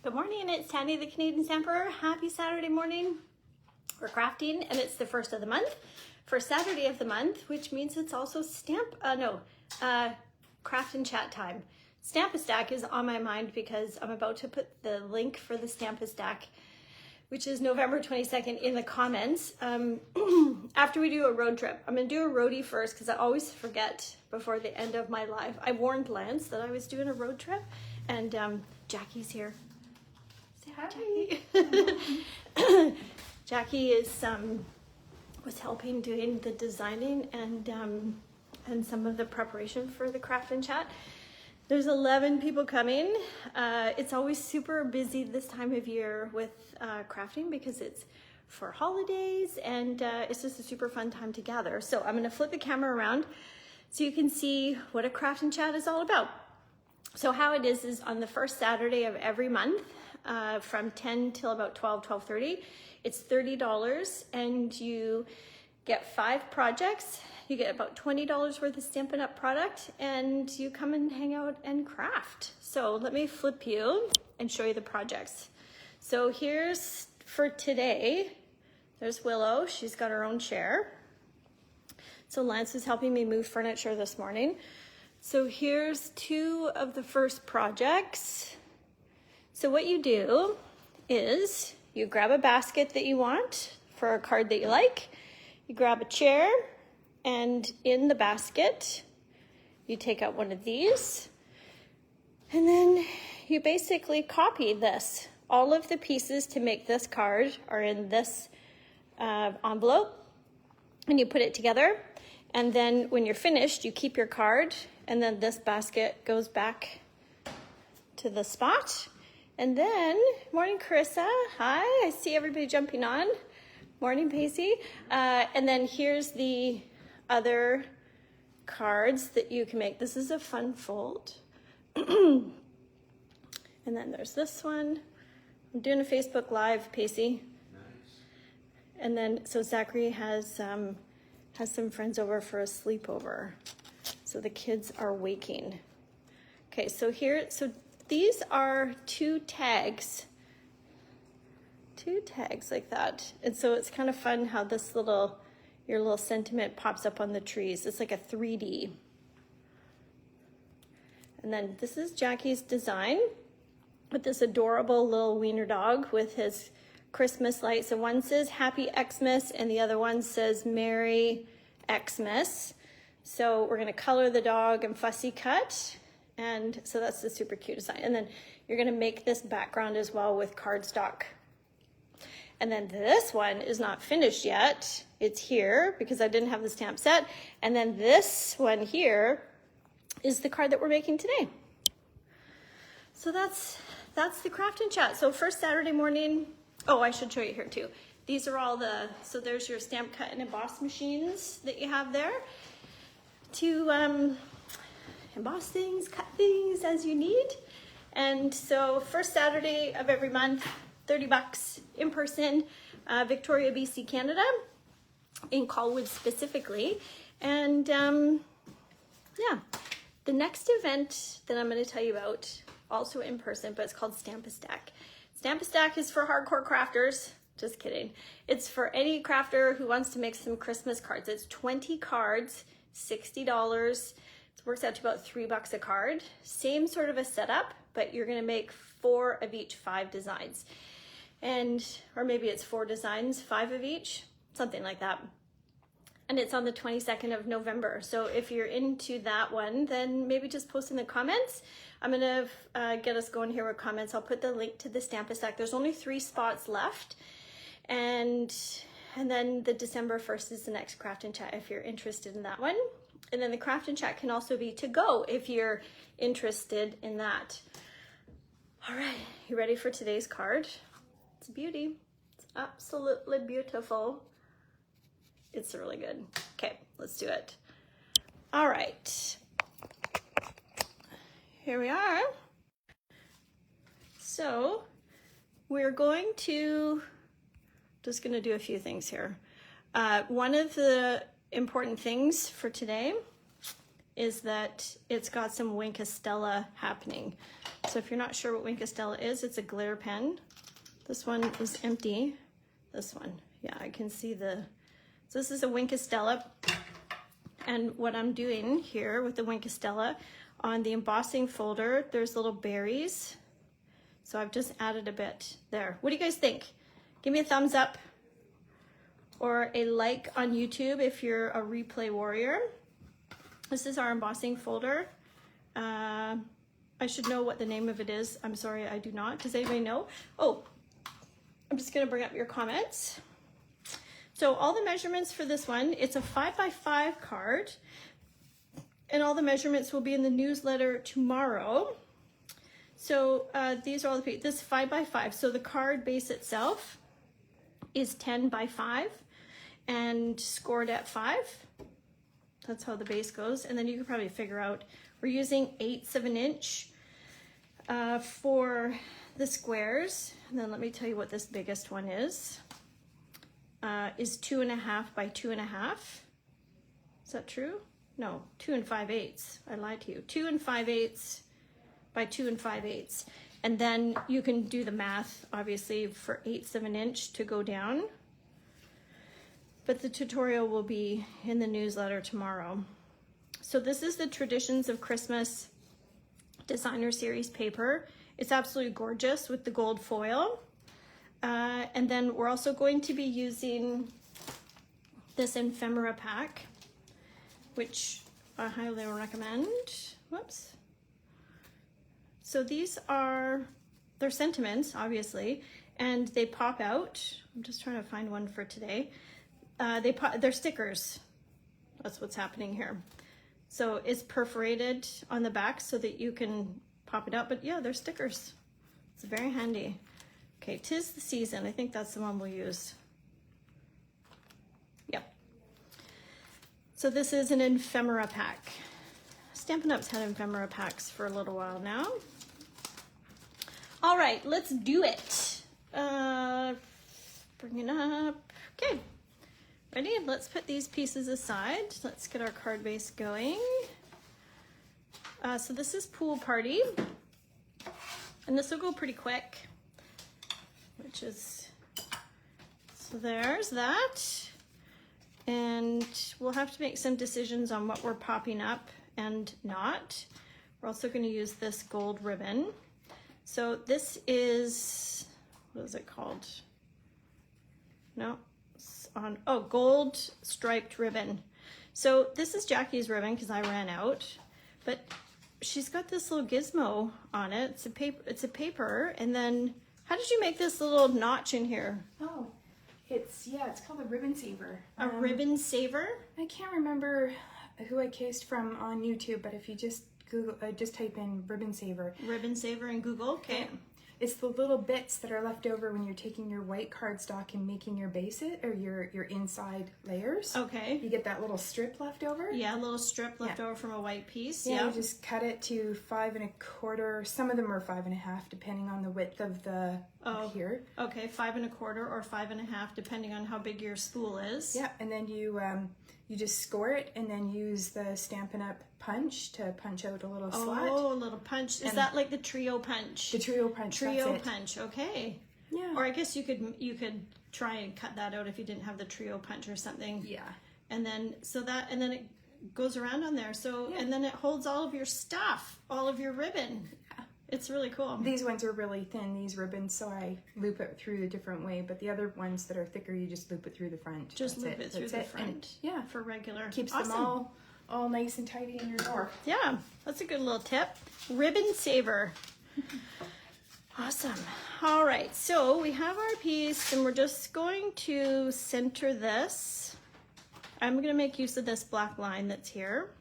Good morning, it's Tanny the Canadian Stamper. Happy Saturday morning. We're crafting and it's the first of the month. First Saturday of the month, which means it's also craft and chat time. Stamp-a-Stack is on my mind because I'm about to put the link for the Stamp-a-Stack, which is November 22nd, in the comments after we do a road trip. I'm gonna do a roadie first because I always forget before the end of my life. I warned Lance that I was doing a road trip and Jackie's here. Say hi, Jackie. Jackie is was helping doing the designing and some of the preparation for the craft and chat. There's 11 people coming. It's always super busy this time of year with crafting because it's for holidays and it's just a super fun time to gather. So I'm gonna flip the camera around so you can see what a craft and chat is all about. So how it is on the first Saturday of every month from 10 till about 12:30. It's $30 and you get 5 projects. You get about $20 worth of Stampin' Up! Product and you come and hang out and craft. So let me flip you and show you the projects. So here's for today. There's Willow, she's got her own chair. So Lance is helping me move furniture this morning. So here's 2 of the first projects. So what you do is you grab a basket that you want for a card that you like. You grab a chair and in the basket, you take out one of these and then you basically copy this. All of the pieces to make this card are in this envelope and you put it together. And then when you're finished, you keep your card and then this basket goes back to the spot. And then, morning Carissa, hi, I see everybody jumping on. Morning Pacey. And then here's the other cards that you can make. This is a fun fold. And then there's this one. I'm doing a Facebook Live, Pacey. Nice. And then, so Zachary has some friends over for a sleepover. So the kids are waking. Okay, so these are 2 tags like that. And so it's kind of fun how this your little sentiment pops up on the trees. It's like a 3D. And then this is Jackie's design with this adorable little wiener dog with his Christmas lights. And one says Happy Xmas and the other one says Merry Xmas. So we're gonna color the dog and fussy cut. And so that's the super cute design. And then you're gonna make this background as well with cardstock. And then this one is not finished yet. It's here because I didn't have the stamp set. And then this one here is the card that we're making today. So that's the craft and chat. So first Saturday morning, oh, I should show you here too. These are all so there's your stamp cut and emboss machines that you have there to emboss things, cut things as you need. And so first Saturday of every month, $30 in person, Victoria, BC, Canada, in Colwood specifically. And yeah, the next event that I'm going to tell you about, also in person, but it's called Stamp-a-Stack. Stamp-a-Stack is for hardcore crafters. Just kidding. It's for any crafter who wants to make some Christmas cards. It's 20 cards, $60. It works out to about $3 a card. Same sort of a setup, but you're gonna make 4 of each 5 designs. Or maybe it's 4 designs, 5 of each, something like that. And it's on the 22nd of November. So if you're into that one, then maybe just post in the comments. I'm gonna get us going here with comments. I'll put the link to the Stamp-a-Stack. There's only 3 spots left. And then the December 1st is the next craft and chat if you're interested in that one. And then the craft and chat can also be to go if you're interested in that. All right, you ready for today's card? It's a beauty. It's absolutely beautiful. It's really good. Okay, let's do it. All right. Here we are. So we're just going to do a few things here. One of the important things for today is that it's got some Wink of Stella happening. So if you're not sure what Wink of Stella is, it's a glitter pen. This one is empty. This one, yeah, I can see so this is a Wink of Stella. And what I'm doing here with the Wink of Stella, on the embossing folder, there's little berries. So I've just added a bit there. What do you guys think? Give me a thumbs up or a like on YouTube if you're a replay warrior. This is our embossing folder. I should know what the name of it is. I'm sorry, I do not. Does anybody know? Oh, I'm just gonna bring up your comments. So all the measurements for this one, it's a 5x5 card, and all the measurements will be in the newsletter tomorrow. So these are all the, this 5x5. So the card base itself is 10x5 and scored at 5. That's how the base goes. And then you can probably figure out, we're using 1/8 of an inch for the squares. And then let me tell you what this biggest one is 2.5 by 2.5. Is that true? No, 2 5/8. I lied to you. 2 5/8 by 2 5/8. And then you can do the math, obviously, for 1/8 of an inch to go down. But the tutorial will be in the newsletter tomorrow. So this is the Traditions of Christmas Designer Series paper. It's absolutely gorgeous with the gold foil. And then we're also going to be using this ephemera pack, which I highly recommend. Whoops. So these are, they're sentiments, obviously, and they pop out. I'm just trying to find one for today. They're stickers. That's what's happening here. So it's perforated on the back so that you can pop it out, but yeah, they're stickers. It's very handy. Okay, 'Tis the Season. I think that's the one we'll use. Yep. So this is an ephemera pack. Stampin' Up's had ephemera packs for a little while now. All right, let's do it. Bring it up. Okay. Ready? Let's put these pieces aside. Let's get our card base going. So this is Pool Party. And this will go pretty quick. Which is, so there's that. And we'll have to make some decisions on what we're popping up and not. We're also going to use this gold ribbon. So this is, what is it called? No. On gold striped ribbon. So this is Jackie's ribbon because I ran out, but she's got this little gizmo on it. It's a paper, and then how did you make this little notch in here? Oh, it's called a ribbon saver. A ribbon saver? I can't remember who I cased from on YouTube, but if you just Google, just type in ribbon saver. Ribbon saver in Google. Okay. It's the little bits that are left over when you're taking your white cardstock and making your base or your inside layers. Okay. You get that little strip left over. Yeah, a little strip left over from a white piece. Yeah, you just cut it to 5 1/4. Some of them are 5 1/2, depending on the width of the here. Okay, 5 1/4 or 5 1/2, depending on how big your spool is. Yeah, and then you just score it and then use the Stampin' Up punch to punch out a little slot. Oh, a little punch. Is that like the trio punch? The trio punch. Trio punch. Okay. Yeah. Or I guess you could try and cut that out if you didn't have the trio punch or something. Yeah. And then and then it goes around on there. So and then it holds all of your stuff, all of your ribbon. Yeah. It's really cool. These ones are really thin, these ribbons, so I loop it through a different way. But the other ones that are thicker, you just loop it through the front. Just loop it through the front. And, for regular. Keeps them all nice and tidy in your drawer. Yeah, that's a good little tip. Ribbon saver. Awesome. All right, so we have our piece, and we're just going to center this. I'm going to make use of this black line that's here.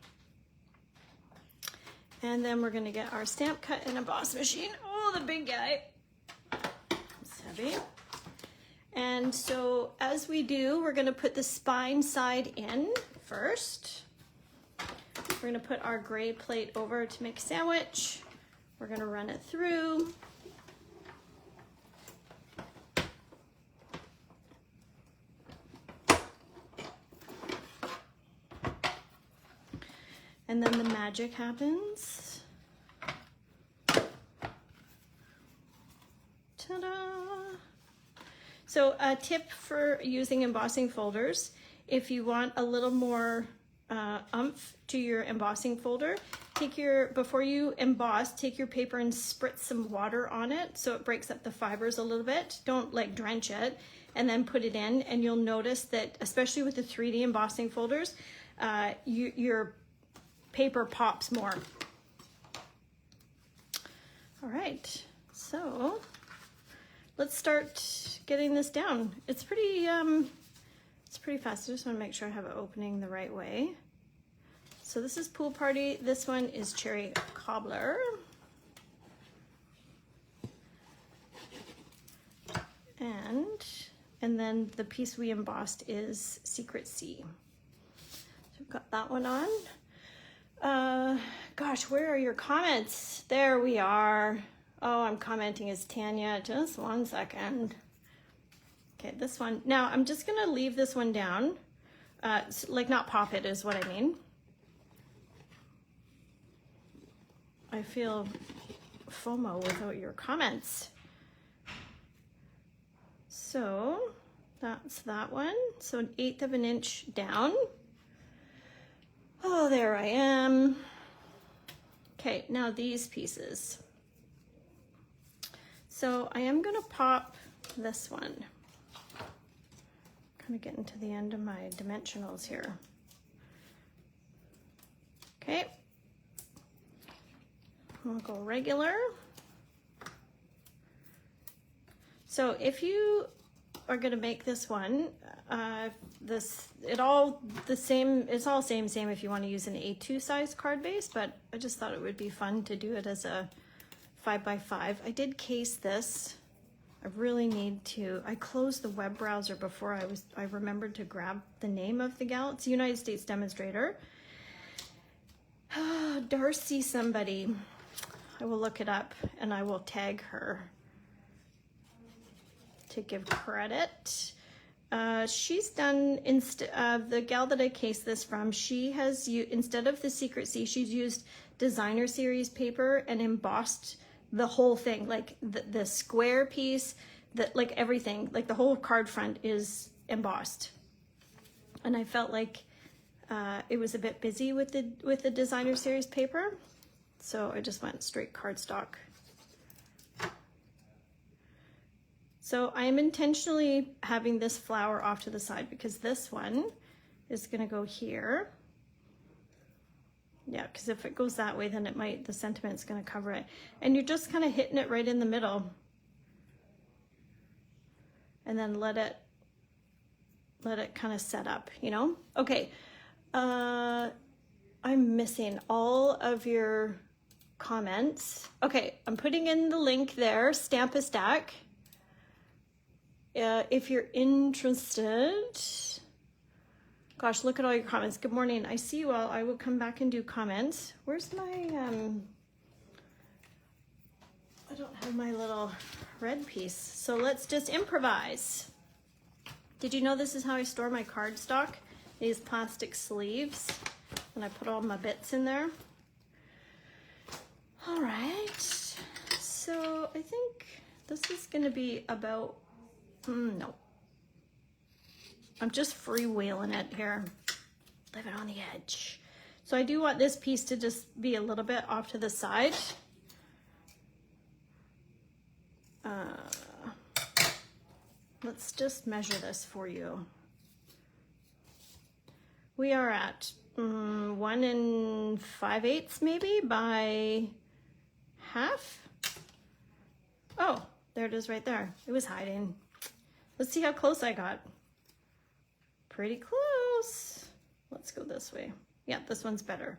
And then we're going to get our stamp cut and emboss machine. Oh, the big guy. It's heavy. And so as we do, we're going to put the spine side in first. We're going to put our gray plate over to make a sandwich. We're going to run it through. and then the magic happens. Ta-da! So a tip for using embossing folders, if you want a little more oomph to your embossing folder, before you emboss, take your paper and spritz some water on it so it breaks up the fibers a little bit. Don't like drench it, and then put it in, and you'll notice that, especially with the 3D embossing folders, your paper pops more. All right, so let's start getting this down. It's pretty fast. I just want to make sure I have it opening the right way. So this is Pool Party. This one is Cherry Cobbler. And then the piece we embossed is Secret Sea. So we've got that one on. Gosh, where are your comments? There we are. Oh, I'm commenting as Tanya. Just 1 second. Okay, this one. Now I'm just gonna leave this one down. Like not pop it is what I mean. I feel FOMO without your comments. So that's that one. So 1/8 of an inch down. Oh, there I am. Okay, now these pieces. So I am gonna pop this one. Kind of getting to the end of my dimensionals here. Okay. I'll go regular. So if you are going to make this one, it's all same if you want to use an A2 size card base, but I just thought it would be fun to do it as a 5x5. I did case this. I really need to. I closed the web browser before I remembered to grab the name of the gal. It's a United States demonstrator. Darcy somebody. I will look it up and I will tag her to give credit. She's done, the gal that I cased this from, she has instead of the Secret Sea, she's used designer series paper and embossed the whole thing, like the square piece, like everything, like the whole card front is embossed. And I felt like it was a bit busy with the designer series paper, so I just went straight cardstock. So I am intentionally having this flower off to the side because this one is going to go here. Yeah, because if it goes that way, then the sentiment's going to cover it. And you're just kind of hitting it right in the middle. And then let it kind of set up, you know? Okay, I'm missing all of your comments. Okay, I'm putting in the link there, Stamp a Stack. If you're interested. Gosh, look at all your comments. Good morning. I see you all. I will come back and do comments. Where's my, I don't have my little red piece. So let's just improvise. Did you know this is how I store my cardstock? These plastic sleeves. And I put all my bits in there. All right. So I think this is going to be about, no. I'm just freewheeling it here, living on the edge. So I do want this piece to just be a little bit off to the side. Let's just measure this for you. We are at 1 5/8 maybe by half. Oh, there it is right there. It was hiding. Let's see how close I got. Pretty close. Let's go this way. Yeah, this one's better.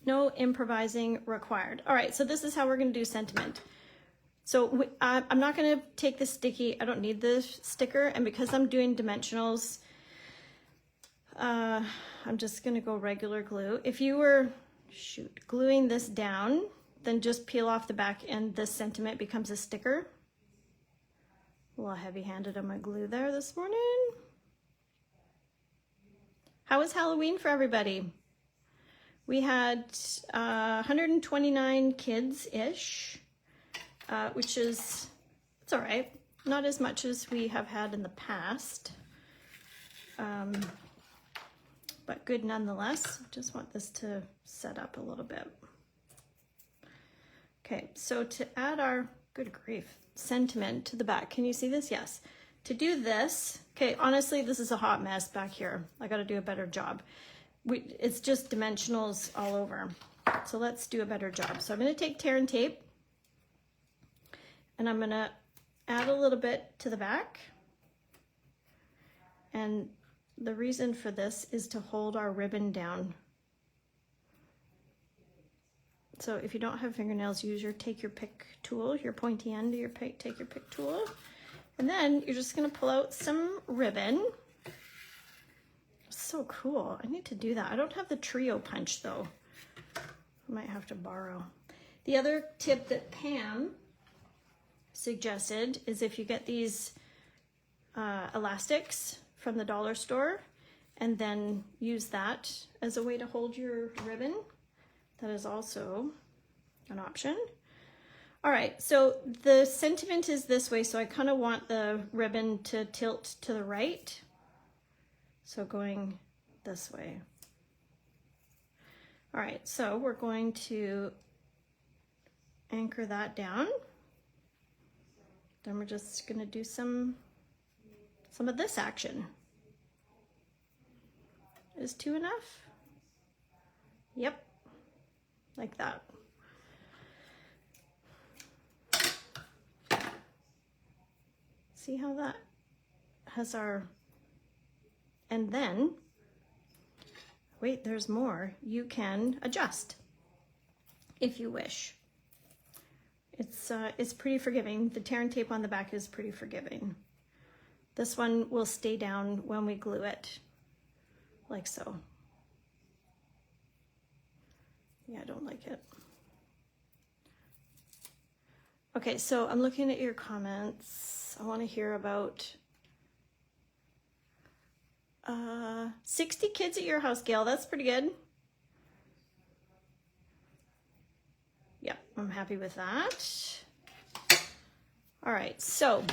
No improvising required. All right, so this is how we're going to do sentiment. So I'm not going to take the sticky. I don't need the sticker. And because I'm doing dimensionals, I'm just going to go regular glue. If you were, gluing this down, then just peel off the back and this sentiment becomes a sticker. A little heavy-handed on my glue there this morning. How was Halloween for everybody? We had 129 kids-ish, which is, it's all right. Not as much as we have had in the past, but good nonetheless. Just want this to set up a little bit. Okay, so to add our, good grief, sentiment to the back. Can you see this? Yes. To do this, okay, honestly, this is a hot mess back here. I got to do a better job. It's just dimensionals all over. So let's do a better job. So I'm going to take tear and tape, and I'm going to add a little bit to the back. And the reason for this is to hold our ribbon down. So if you don't have fingernails, take your pick tool, your pointy end of your pick, take your pick tool, and then you're just gonna pull out some ribbon. So cool, I need to do that. I don't have the trio punch though. I might have to borrow. The other tip that Pam suggested is if you get these elastics from the dollar store and then use that as a way to hold your ribbon. That is also an option. All right, so the sentiment is this way, so I kind of want the ribbon to tilt to the right. So going this way. All right, so we're going to anchor that down. Then we're just gonna do some of this action. Is 2 enough? Yep. Like that. See how that has our, and then, wait, there's more. You can adjust if you wish. It's pretty forgiving. The tear and tape on the back is pretty forgiving. This one will stay down when we glue it, like so. Yeah, I don't like it. Okay, so I'm looking at your comments. I want to hear about 60 kids at your house, Gail. That's pretty good. Yeah, I'm happy with that. All right, so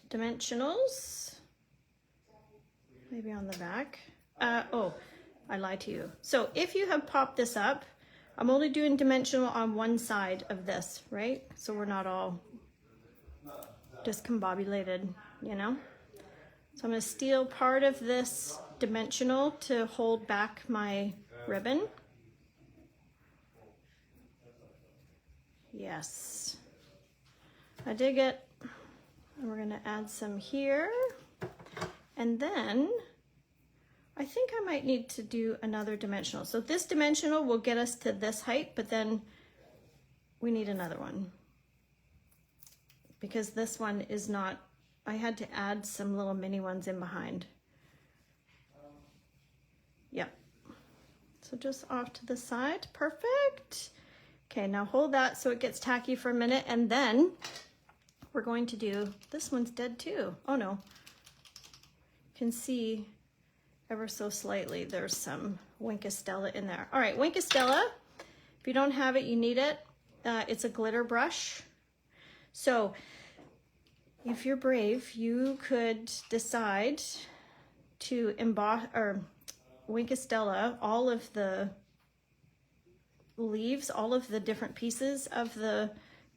dimensionals, maybe on the back. Oh, I lied to you. So if you have popped this up, I'm only doing dimensional on one side of this, right? So we're not all discombobulated, you know? So I'm gonna steal part of this dimensional to hold back my ribbon. Yes, I dig it. And we're gonna add some here. And then I think I might need to do another dimensional. So this dimensional will get us to this height, but then we need another one because this one is not, I had to add some little mini ones in behind. Yep. So just off to the side, perfect. Okay, now hold that so it gets tacky for a minute, and then we're going to do, this one's dead too. Oh no, you can see ever so slightly there's some Wink of Stella in there. All right, Wink of Stella, if you don't have it, you need it. It's a glitter brush. So if you're brave, you could decide to emboss or Wink of Stella all of the leaves, all of the different pieces of the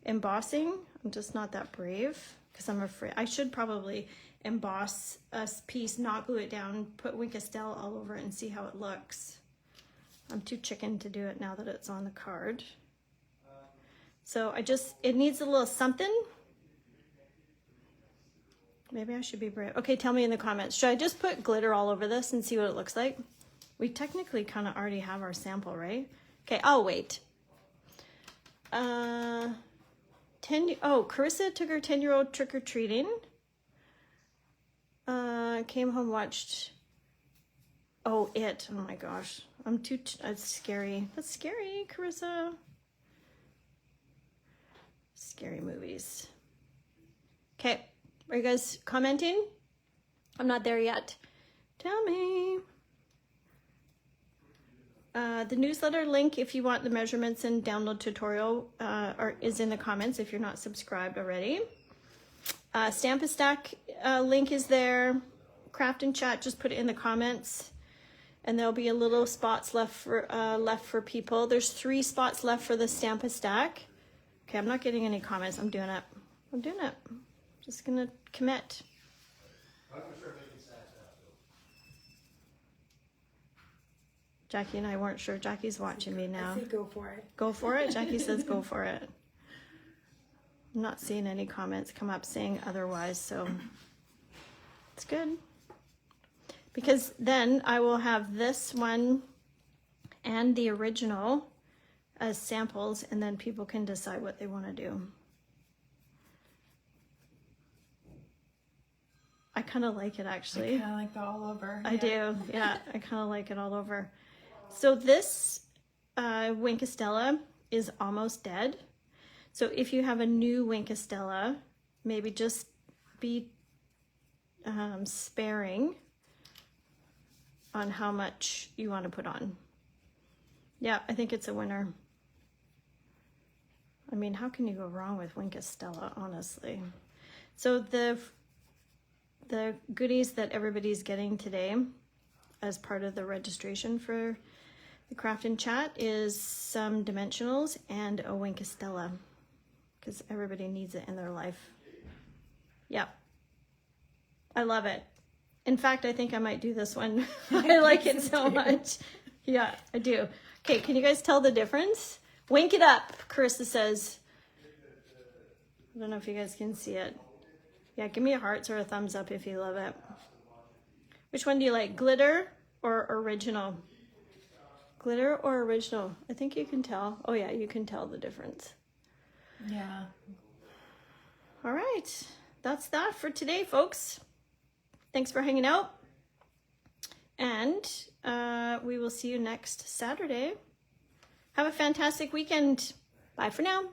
embossing. I'm just not that brave because I'm afraid. I should probably emboss a piece, not glue it down, put Wink of Stella all over it and see how it looks. I'm too chicken to do it now that it's on the card. So it needs a little something. Maybe I should be brave. Okay, tell me in the comments. Should I just put glitter all over this and see what it looks like? We technically kind of already have our sample, right? Okay, I'll wait. Oh, Carissa took her 10-year-old trick-or-treating. Came home, watched, oh, It. Oh my gosh. That's scary. That's scary, Carissa. Scary movies. Okay, are you guys commenting? I'm not there yet. Tell me. The newsletter link, if you want the measurements and download tutorial, is in the comments if you're not subscribed already. Stamp-A-Stack link is there. Craft and Chat, just put it in the comments. And there'll be a little spots left for people. There's 3 spots left for the Stamp-A-Stack. Okay, I'm not getting any comments. I'm doing it. Just gonna commit. Jackie and I weren't sure. Jackie's watching me now. I say go for it. Go for it? Jackie says go for it. I'm not seeing any comments come up saying otherwise, so it's good. Because then I will have this one and the original as samples, and then people can decide what they want to do. I kind of like it, actually. I kind of like that all over. I do, yeah. I kind of like it all over. So this Wink of Stella is almost dead. So if you have a new Wink of Stella, maybe just be sparing on how much you want to put on. Yeah, I think it's a winner. I mean, how can you go wrong with Wink of Stella, honestly? So the goodies that everybody's getting today as part of the registration for the Craft and Chat is some dimensionals and a Wink of Stella, because everybody needs it in their life. Yeah, I love it. In fact, I think I might do this one. I like it so much. Yeah, I do. Okay, can you guys tell the difference? Wink it up, Carissa says. I don't know if you guys can see it. Yeah, give me a hearts or a thumbs up if you love it. Which one do you like, glitter or original? Glitter or original? I think you can tell. Oh yeah, you can tell the difference. Yeah. All right, that's that for today, folks. Thanks for hanging out. And we will see you next Saturday. Have a fantastic weekend. Bye for now.